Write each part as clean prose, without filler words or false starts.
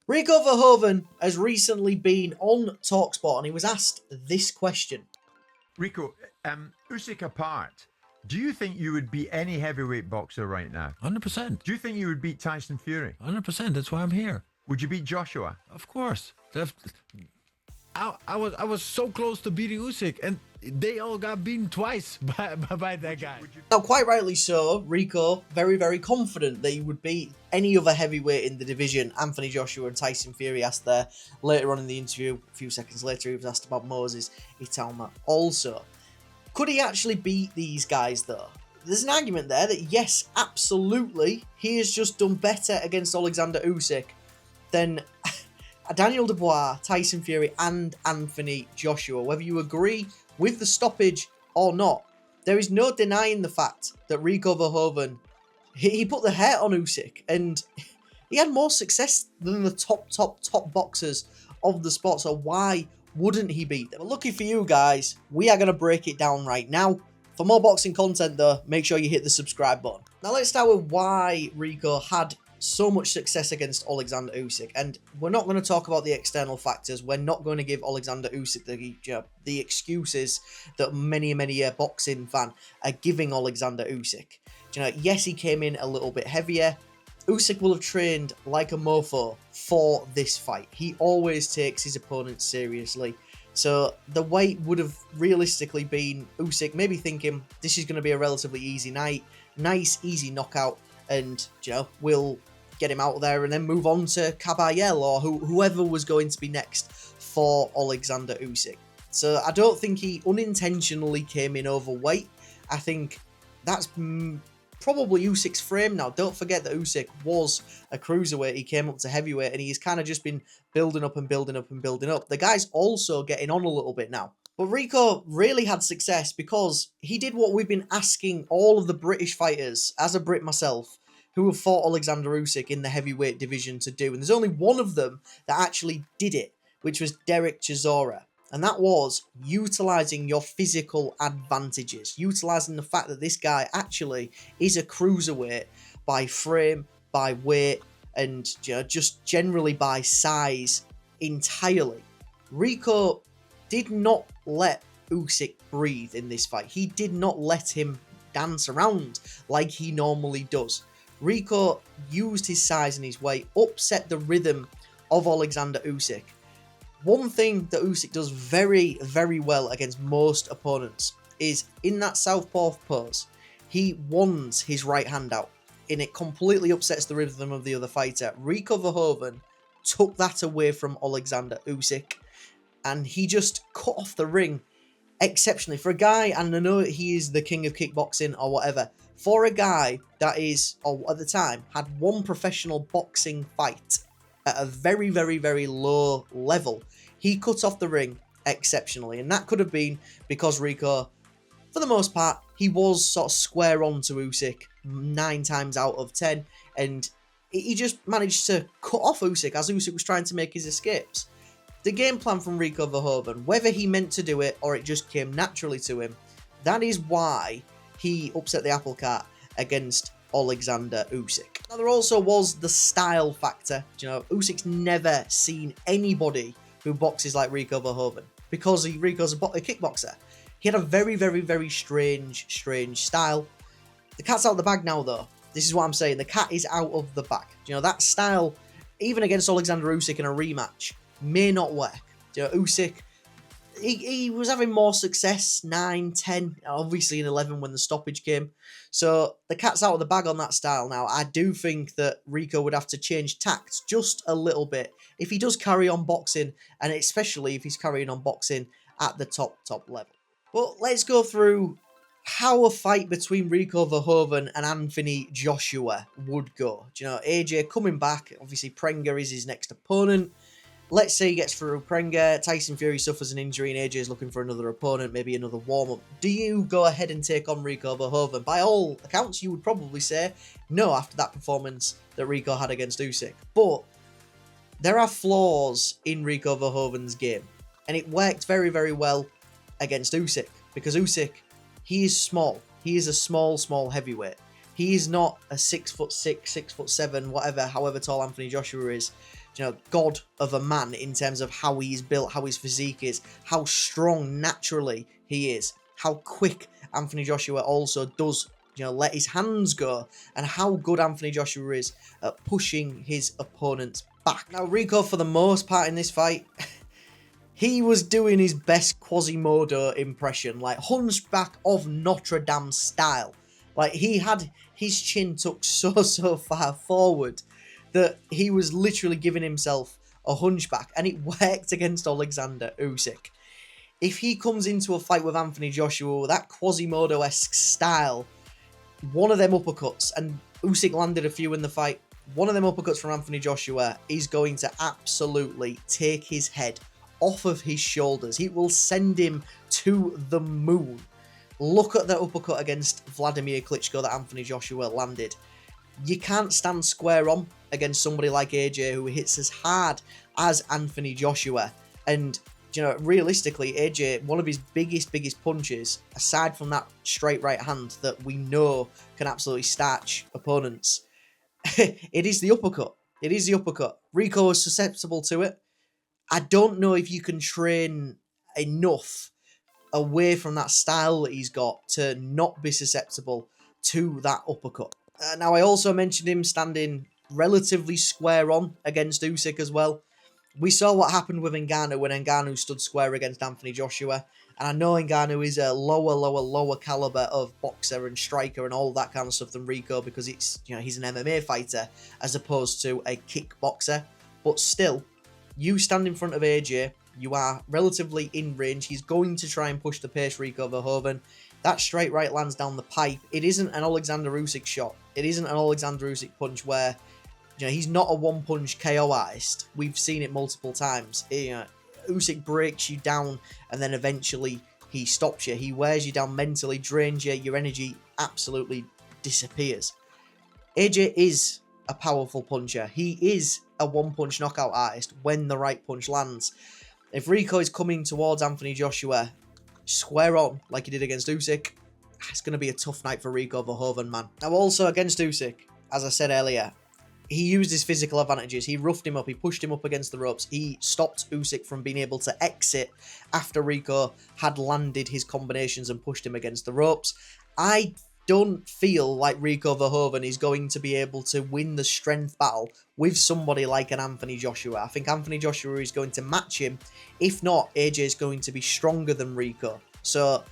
Rico Verhoeven has recently been on TalkSPORT and he was asked this question. Rico, Usyk apart, do you think you would beat any heavyweight boxer right now? 100%. Do you think you would beat Tyson Fury? 100%. That's why I'm here. Would you beat Joshua? Of course. I was so close to beating Usyk, and they all got beaten twice by that guy. Now, quite rightly so, Rico, very, very confident that he would beat any other heavyweight in the division. Anthony Joshua and Tyson Fury asked there later on in the interview. A few seconds later, he was asked about Moses Itauma also. Could he actually beat these guys, though? There's an argument there that, yes, absolutely, he has just done better against Oleksandr Usyk than Daniel Dubois, Tyson Fury, and Anthony Joshua. Whether you agree with the stoppage or not, there is no denying the fact that Rico Verhoeven, he put the hair on Usyk, and he had more success than the top boxers of the sport, so why wouldn't he beat them? But lucky for you guys, we are going to break it down right now. For more boxing content though, make sure you hit the subscribe button. Now let's start with why Rico had so much success against Oleksandr Usyk, and we're not going to talk about the external factors. We're not going to give Oleksandr Usyk the excuses that many boxing fan are giving Oleksandr Usyk. Yes, he came in a little bit heavier. Usyk will have trained like a mofo for this fight. He always takes his opponents seriously. So the weight would have realistically been Usyk maybe thinking this is going to be a relatively easy night, nice easy knockout, and we'll get him out there and then move on to Kabayel or whoever was going to be next for Oleksandr Usyk. So I don't think he unintentionally came in overweight. I think that's probably Usyk's frame now. Don't forget that Usyk was a cruiserweight. He came up to heavyweight and he's kind of just been building up and building up and building up. The guy's also getting on a little bit now. But Rico really had success because he did what we've been asking all of the British fighters, as a Brit myself, who have fought Oleksandr Usyk in the heavyweight division to do. And there's only one of them that actually did it, which was Derek Chisora. And that was utilising your physical advantages, utilising the fact that this guy actually is a cruiserweight by frame, by weight, and just generally by size entirely. Rico did not let Usyk breathe in this fight. He did not let him dance around like he normally does. Rico used his size and his weight, upset the rhythm of Oleksandr Usyk. One thing that Usyk does very, very well against most opponents is in that southpaw pose, he wands his right hand out, and it completely upsets the rhythm of the other fighter. Rico Verhoeven took that away from Oleksandr Usyk, and he just cut off the ring exceptionally. For a guy, and I know he is the king of kickboxing or whatever, for a guy that is, or at the time, had one professional boxing fight at a very, very, very low level, he cut off the ring exceptionally. And that could have been because Rico, for the most part, he was sort of square on to Usyk 9 times out of 10. And he just managed to cut off Usyk as Usyk was trying to make his escapes. The game plan from Rico Verhoeven, whether he meant to do it or it just came naturally to him, that is why he upset the apple cart against Oleksandr Usyk. Now, there also was the style factor. Usyk's never seen anybody who boxes like Rico Verhoeven because Rico's a kickboxer. He had a very, very, very strange style. The cat's out of the bag now, though. This is what I'm saying. The cat is out of the bag. That style, even against Oleksandr Usyk in a rematch, may not work. Usyk, he was having more success, 9, 10, obviously in 11 when the stoppage came. So the cat's out of the bag on that style now. I do think that Rico would have to change tact just a little bit if he does carry on boxing, and especially if he's carrying on boxing at the top level. But let's go through how a fight between Rico Verhoeven and Anthony Joshua would go. AJ coming back, obviously Prenger is his next opponent. Let's say he gets through Prenger, Tyson Fury suffers an injury and AJ is looking for another opponent, maybe another warm-up. Do you go ahead and take on Rico Verhoeven? By all accounts, you would probably say no after that performance that Rico had against Usyk. But there are flaws in Rico Verhoeven's game, and it worked very, very well against Usyk, because Usyk, he is small. He is a small heavyweight. He is not a 6'6", 6'7", whatever, however tall Anthony Joshua is. god of a man in terms of how he's built, how his physique is, how strong naturally he is, how quick Anthony Joshua also does, let his hands go, and how good Anthony Joshua is at pushing his opponents back. Now, Rico, for the most part in this fight, he was doing his best Quasimodo impression, like Hunchback of Notre Dame style. Like, he had his chin tucked so far forward that he was literally giving himself a hunchback, and it worked against Oleksandr Usyk. If he comes into a fight with Anthony Joshua with that Quasimodo-esque style, one of them uppercuts, and Usyk landed a few in the fight, one of them uppercuts from Anthony Joshua is going to absolutely take his head off of his shoulders. It will send him to the moon. Look at the uppercut against Vladimir Klitschko that Anthony Joshua landed. You can't stand square on against somebody like AJ who hits as hard as Anthony Joshua. And, realistically, AJ, one of his biggest punches, aside from that straight right hand that we know can absolutely starch opponents, it is the uppercut. It is the uppercut. Rico is susceptible to it. I don't know if you can train enough away from that style that he's got to not be susceptible to that uppercut. Now, I also mentioned him standing relatively square on against Usyk as well. We saw what happened with Ngannou when Ngannou stood square against Anthony Joshua. And I know Ngannou is a lower caliber of boxer and striker and all that kind of stuff than Rico, because it's, he's an MMA fighter as opposed to a kickboxer. But still, you stand in front of AJ, you are relatively in range. He's going to try and push the pace, Rico Verhoeven. That straight right lands down the pipe. It isn't an Oleksandr Usyk shot. It isn't an Oleksandr Usyk punch where, he's not a one-punch KO artist. We've seen it multiple times. Usyk breaks you down and then eventually he stops you. He wears you down mentally, drains you, your energy absolutely disappears. AJ is a powerful puncher. He is a one-punch knockout artist when the right punch lands. If Rico is coming towards Anthony Joshua square on like he did against Usyk, it's going to be a tough night for Rico Verhoeven, man. Now, also against Usyk, as I said earlier, he used his physical advantages. He roughed him up. He pushed him up against the ropes. He stopped Usyk from being able to exit after Rico had landed his combinations and pushed him against the ropes. I don't feel like Rico Verhoeven is going to be able to win the strength battle with somebody like an Anthony Joshua. I think Anthony Joshua is going to match him. If not, AJ is going to be stronger than Rico. So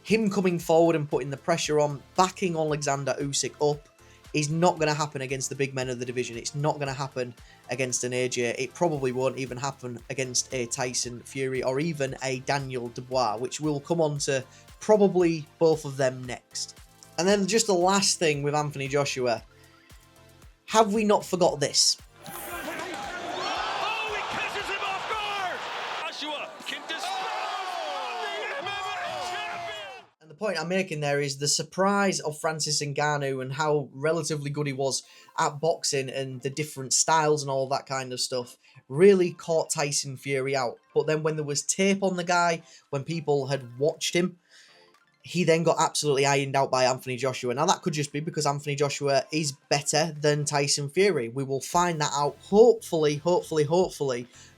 him coming forward and putting the pressure on, backing Oleksandr Usyk up, is not going to happen against the big men of the division. It's not going to happen against an AJ. It probably won't even happen against a Tyson Fury or even a Daniel Dubois, which we'll come on to probably both of them next. And then just the last thing with Anthony Joshua. Have we not forgot this? Oh, he catches him off guard! Joshua can And the point I'm making there is the surprise of Francis Ngannou and how relatively good he was at boxing and the different styles and all that kind of stuff really caught Tyson Fury out. But then when there was tape on the guy, when people had watched him, he then got absolutely ironed out by Anthony Joshua. Now, that could just be because Anthony Joshua is better than Tyson Fury. We will find that out hopefully,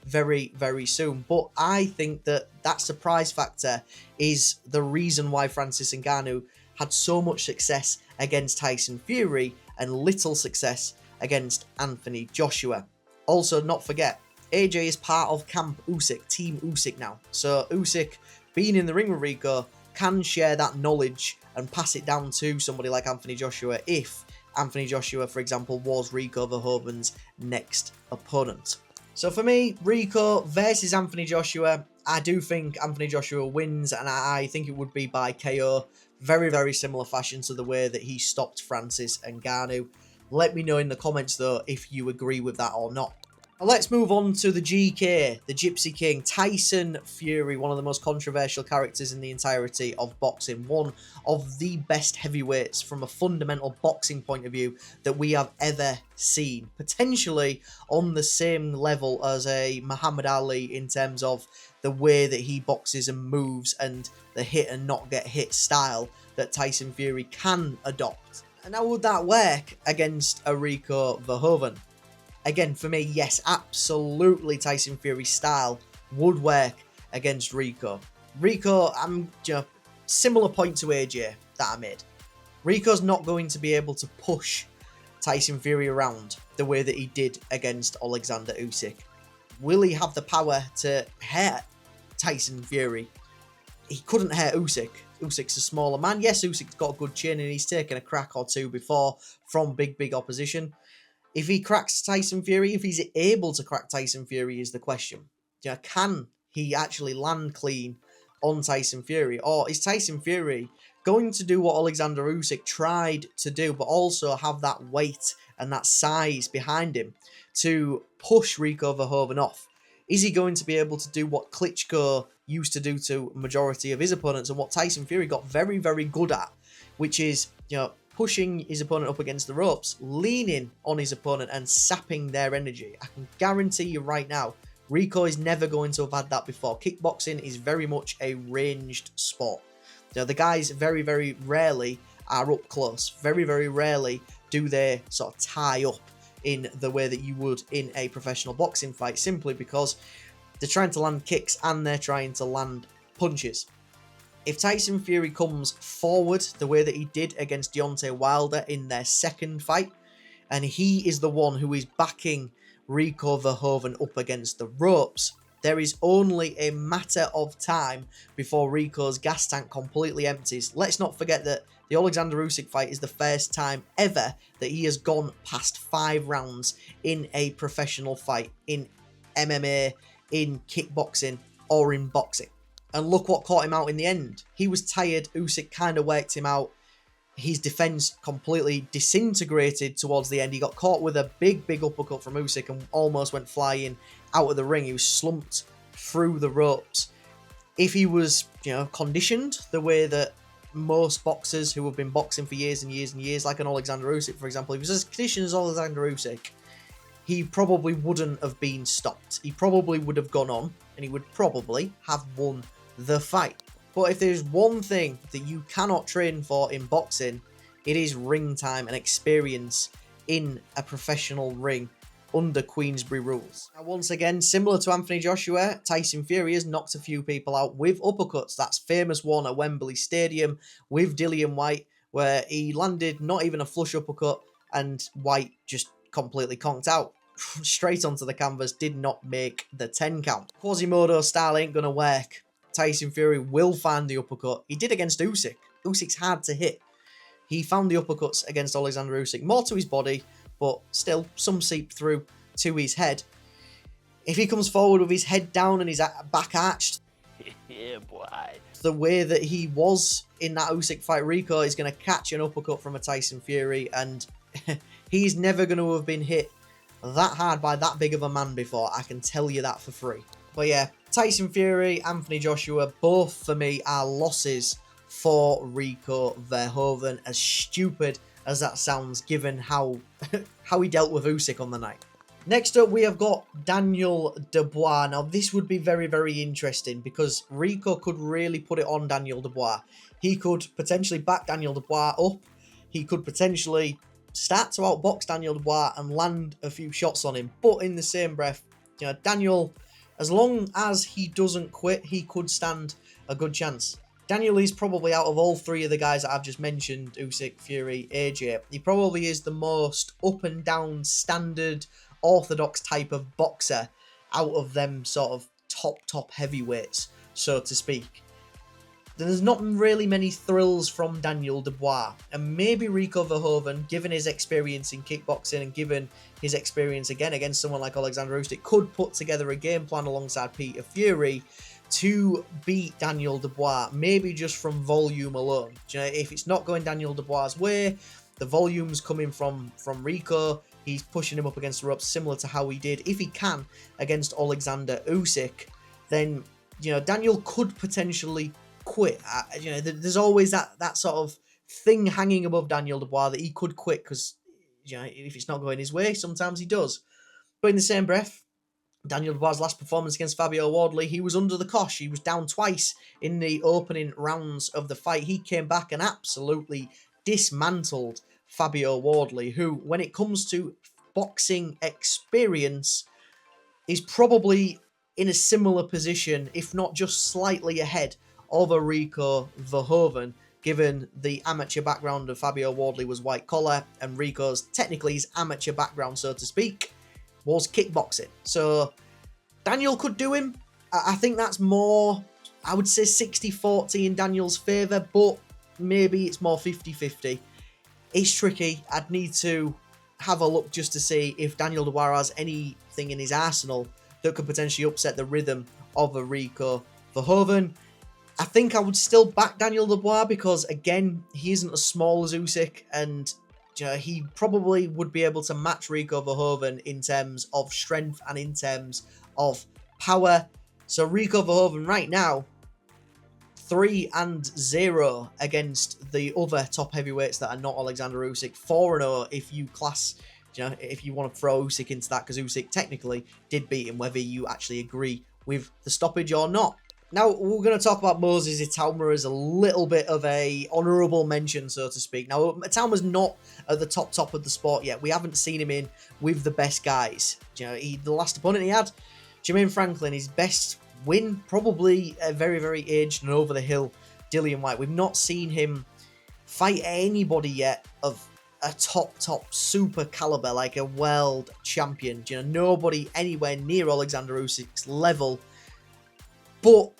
very, very soon. But I think that that surprise factor is the reason why Francis Ngannou had so much success against Tyson Fury and little success against Anthony Joshua. Also, not forget, AJ is part of Camp Usyk, Team Usyk now. So Usyk, being in the ring with Rico, can share that knowledge and pass it down to somebody like Anthony Joshua if Anthony Joshua, for example, was Rico Verhoeven's next opponent. So for me, Rico versus Anthony Joshua, I do think Anthony Joshua wins, and I think it would be by KO. Very, very similar fashion to the way that he stopped Francis Ngannou. Let me know in the comments, though, if you agree with that or not. Now let's move on to the GK, the Gypsy King, Tyson Fury, one of the most controversial characters in the entirety of boxing, one of the best heavyweights from a fundamental boxing point of view that we have ever seen, potentially on the same level as a Muhammad Ali in terms of the way that he boxes and moves and the hit and not get hit style that Tyson Fury can adopt. And how would that work against a Rico Verhoeven? Again, for me, yes, absolutely Tyson Fury's style would work against Rico. Rico, I'm similar point to AJ that I made. Rico's not going to be able to push Tyson Fury around the way that he did against Oleksandr Usyk. Will he have the power to hurt Tyson Fury? He couldn't hurt Usyk. Usyk's a smaller man. Yes, Usyk's got a good chin and he's taken a crack or two before from big opposition. If he cracks Tyson Fury, if he's able to crack Tyson Fury is the question. Can he actually land clean on Tyson Fury? Or is Tyson Fury going to do what Oleksandr Usyk tried to do, but also have that weight and that size behind him to push Rico Verhoeven off? Is he going to be able to do what Klitschko used to do to a majority of his opponents and what Tyson Fury got very good at, which is, pushing his opponent up against the ropes, leaning on his opponent and sapping their energy? I can guarantee you right now, Rico is never going to have had that before. Kickboxing is very much a ranged sport. The guys very rarely are up close. Very rarely do they sort of tie up in the way that you would in a professional boxing fight, simply because they're trying to land kicks and they're trying to land punches. If Tyson Fury comes forward the way that he did against Deontay Wilder in their second fight, and he is the one who is backing Rico Verhoeven up against the ropes, there is only a matter of time before Rico's gas tank completely empties. Let's not forget that the Oleksandr Usyk fight is the first time ever that he has gone past 5 rounds in a professional fight, in MMA, in kickboxing, or in boxing. And look what caught him out in the end. He was tired. Usyk kind of worked him out. His defense completely disintegrated towards the end. He got caught with a big uppercut from Usyk and almost went flying out of the ring. He was slumped through the ropes. If he was, conditioned the way that most boxers who have been boxing for years and years, like an Oleksandr Usyk, for example, if he was as conditioned as Oleksandr Usyk, he probably wouldn't have been stopped. He probably would have gone on and he would probably have won the fight. But if there's one thing that you cannot train for in boxing, it is ring time and experience in a professional ring under Queensberry rules. Now, once again, similar to Anthony Joshua, Tyson Fury has knocked a few people out with uppercuts. That's famous one at Wembley Stadium with Dillian Whyte, where he landed not even a flush uppercut and Whyte just completely conked out. Straight onto the canvas, did not make the 10 count. Quasimodo style ain't gonna work. Tyson Fury will find the uppercut. He did against Usyk. Usyk's hard to hit. He found the uppercuts against Oleksandr Usyk, more to his body, but still some seep through to his head. If he comes forward with his head down and his back arched, Yeah, boy. the way that he was in that Usyk fight, Rico is going to catch an uppercut from a Tyson Fury, and he's never going to have been hit that hard by that big of a man before. I can tell you that for free. But yeah, Tyson Fury, Anthony Joshua, both for me are losses for Rico Verhoeven, as stupid as that sounds given how he dealt with Usyk on the night. Next up, we have got Daniel Dubois. Now, this would be very interesting because Rico could really put it on Daniel Dubois. He could potentially back Daniel Dubois up. He could potentially start to outbox Daniel Dubois and land a few shots on him. But in the same breath, Daniel, as long as he doesn't quit, he could stand a good chance. Daniel is probably, out of all three of the guys that I've just mentioned, Usyk, Fury, AJ, he probably is the most up and down, standard, orthodox type of boxer out of them sort of top heavyweights, so to speak. There's not really many thrills from Daniel Dubois, and maybe Rico Verhoeven, given his experience in kickboxing and given his experience again against someone like Oleksandr Usyk, could put together a game plan alongside Peter Fury to beat Daniel Dubois, maybe just from volume alone. If it's not going Daniel Dubois' way, the volume's coming from Rico. He's pushing him up against the ropes, similar to how he did, if he can, against Oleksandr Usyk. Then, Daniel could potentially quit. There's always that sort of thing hanging above Daniel Dubois that he could quit because, if it's not going his way, sometimes he does. But in the same breath, Daniel Dubois' last performance against Fabio Wardley, he was under the cosh. He was down twice in the opening rounds of the fight. He came back and absolutely dismantled Fabio Wardley, who, when it comes to boxing experience, is probably in a similar position, if not just slightly ahead of a Rico Verhoeven, given the amateur background of Fabio Wardley was white collar, and Rico's, technically his amateur background, so to speak, was kickboxing. So Daniel could do him. I think that's more, I would say 60-40 in Daniel's favour, but maybe it's more 50-50. It's tricky. I'd need to have a look just to see if Daniel Dubois has anything in his arsenal that could potentially upset the rhythm of a Rico Verhoeven. I think I would still back Daniel Dubois because, again, he isn't as small as Usyk, and he probably would be able to match Rico Verhoeven in terms of strength and in terms of power. So Rico Verhoeven right now, 3-0 against the other top heavyweights that are not Oleksandr Usyk. 4-0 if you class, if you want to throw Usyk into that, because Usyk technically did beat him, whether you actually agree with the stoppage or not. Now, we're going to talk about Moses Itauma as a little bit of a honourable mention, so to speak. Now, Itauma's not at the top of the sport yet. We haven't seen him in with the best guys. The last opponent he had, Jermaine Franklin, his best win, probably a very, very aged and over-the-hill Dillian Whyte. We've not seen him fight anybody yet of a top super caliber, like a world champion. Nobody anywhere near Oleksandr Usyk's level. But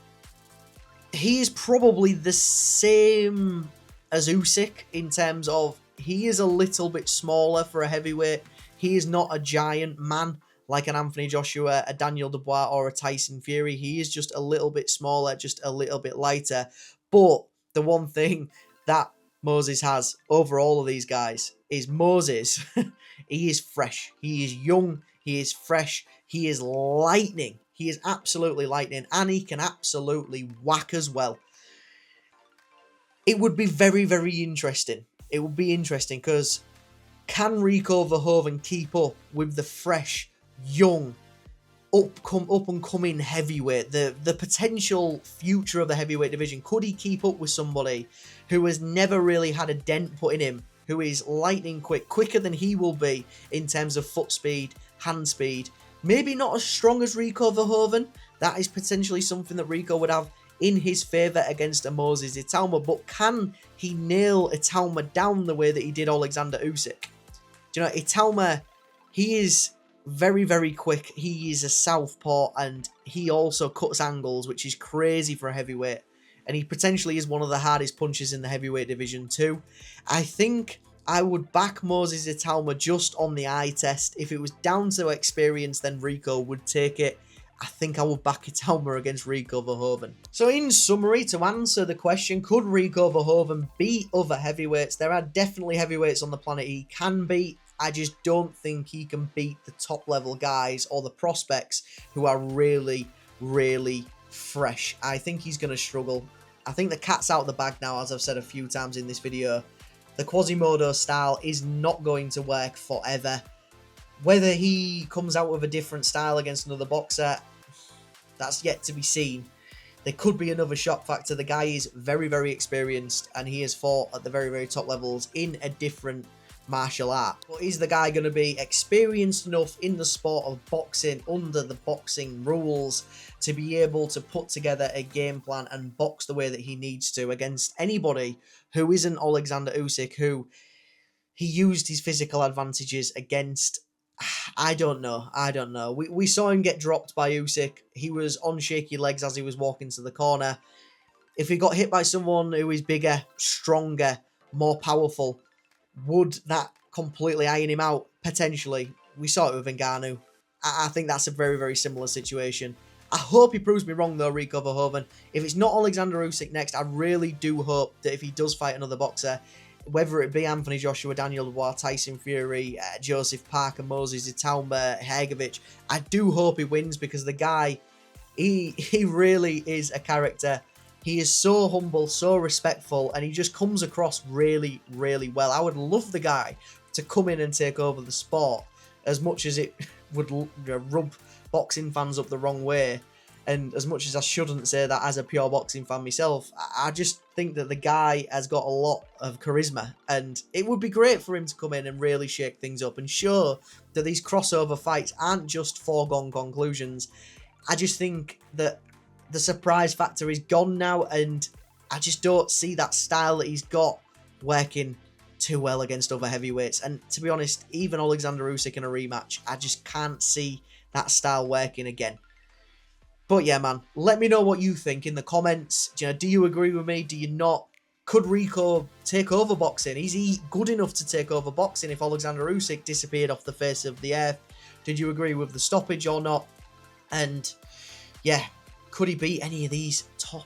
he is probably the same as Usyk in terms of he is a little bit smaller for a heavyweight. He is not a giant man like an Anthony Joshua, a Daniel Dubois, or a Tyson Fury. He is just a little bit smaller, just a little bit lighter. But the one thing that Moses has over all of these guys is Moses. He is fresh. He is young. He is fresh. He is lightning. He is absolutely lightning. And he can absolutely whack as well. It would be very, very interesting. It would be interesting because can Rico Verhoeven keep up with the fresh, young, up and coming heavyweight, the potential future of the heavyweight division? Could he keep up with somebody who has never really had a dent put in him, who is lightning quick, quicker than he will be in terms of foot speed, hand speed? Maybe not as strong as Rico Verhoeven. That is potentially something that Rico would have in his favour against a Moses Itauma, but can he nail Itauma down the way that he did Oleksandr Usyk? Itauma, he is very, very quick. He is a southpaw, and he also cuts angles, which is crazy for a heavyweight. And he potentially is one of the hardest punchers in the heavyweight division too. I think I would back Moses Itauma just on the eye test. If it was down to experience, then Rico would take it. I think I would back Itauma against Rico Verhoeven. So in summary, to answer the question, could Rico Verhoeven beat other heavyweights? There are definitely heavyweights on the planet he can beat. I just don't think he can beat the top level guys or the prospects who are really, really fresh. I think he's going to struggle. I think the cat's out of the bag now, as I've said a few times in this video. The Quasimodo style is not going to work forever. Whether he comes out with a different style against another boxer, that's yet to be seen. There could be another shock factor. The guy is very, very experienced, and he has fought at the very, very top levels in a different martial art. But is the guy going to be experienced enough in the sport of boxing, under the boxing rules, to be able to put together a game plan and box the way that he needs to against anybody who isn't Oleksandr Usyk, who he used his physical advantages against? I don't know. We saw him get dropped by Usyk. He was on shaky legs as he was walking to the corner. If he got hit by someone who is bigger, stronger, more powerful, would that completely iron him out? Potentially. We saw it with Ngannou. I think that's a very, very similar situation. I hope he proves me wrong though, Rico Verhoeven. If it's not Oleksandr Usyk next, I really do hope that if he does fight another boxer, whether it be Anthony Joshua, Daniel Dubois, Tyson Fury, Joseph Parker, Moses Itauma, Hergovic, I do hope he wins, because the guy, he really is a character. He is so humble, so respectful, and he just comes across really, really well. I would love the guy to come in and take over the sport, as much as it would rub boxing fans up the wrong way. And as much as I shouldn't say that as a pure boxing fan myself, I just think that the guy has got a lot of charisma. And it would be great for him to come in and really shake things up and show that these crossover fights aren't just foregone conclusions. I just think that the surprise factor is gone now, and I just don't see that style that he's got working too well against other heavyweights. And to be honest, even Oleksandr Usyk in a rematch, I just can't see that style working again. But yeah, man, let me know what you think in the comments. Do you agree with me? Do you not? Could Rico take over boxing? Is he good enough to take over boxing if Oleksandr Usyk disappeared off the face of the earth? Did you agree with the stoppage or not? And yeah, could he beat any of these top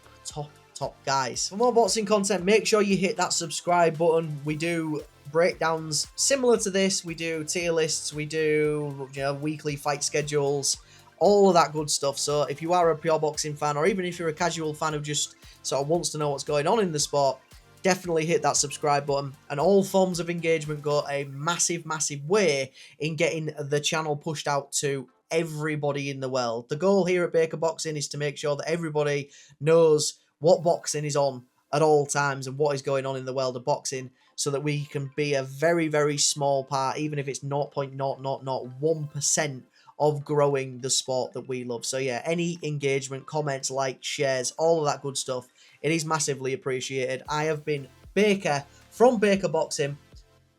guys? For more boxing content, make sure you hit that subscribe button. We do breakdowns similar to this. We do tier lists. We do weekly fight schedules. All of that good stuff. So if you are a pure boxing fan, or even if you're a casual fan who just sort of wants to know what's going on in the sport, definitely hit that subscribe button. And all forms of engagement go a massive way in getting the channel pushed out to everybody in the world. The goal here at Baker Boxing is to make sure that everybody knows what boxing is on at all times and what is going on in the world of boxing, so that we can be a very small part, even if it's 0.0001% of growing the sport that we love. So yeah, any engagement, comments, likes, shares, all of that good stuff, it is massively appreciated. I have been Baker from Baker Boxing.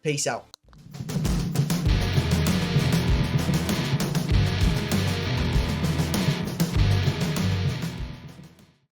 Peace out.